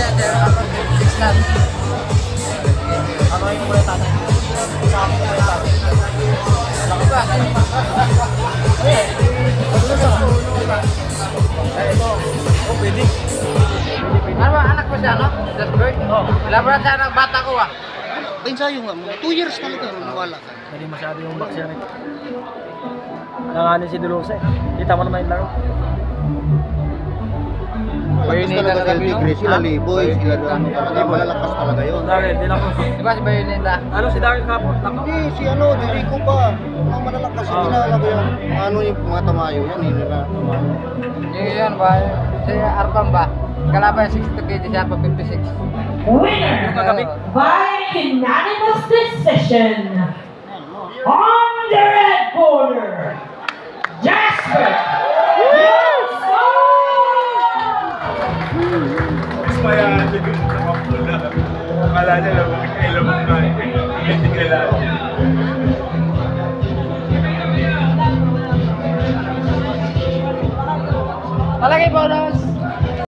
yan, sir. 6 lang. Ano yung kulay tatay? Kasama ko kulay tatay. Laki ba? Oh, pwede. Ano ba, anak mo siya, no? Just birth? Oo. Alam mo na siya ng bata ko, ah. Ensayo nga mo. 2 years talaga nawala ka. Hindi masyado yung box yan eh. Nanganin si Dulusa eh. Kita mo naman yung laro. Bayonetta na sabi, no? Sila Liboy, sila ano talaga. Malalakas talaga yun. Daryl, di lang ko. Di ba si Bayonetta? Ano si Daryl kapon? Hindi, si ano, Dirico pa. Mga malalakas yung kilala ko yan. Ano yung mga tamayo yan, hindi na tamayo. Yun ba? Si Arpam ba? Kalaban 62 kg siya pa 56. Winner by unanimous decision on the red corner, Jasper Yusuf! Maya, siguro na mapula. Akala niya lang, kailan mo na eh. Hindi kailangan niya. Palagi bonus!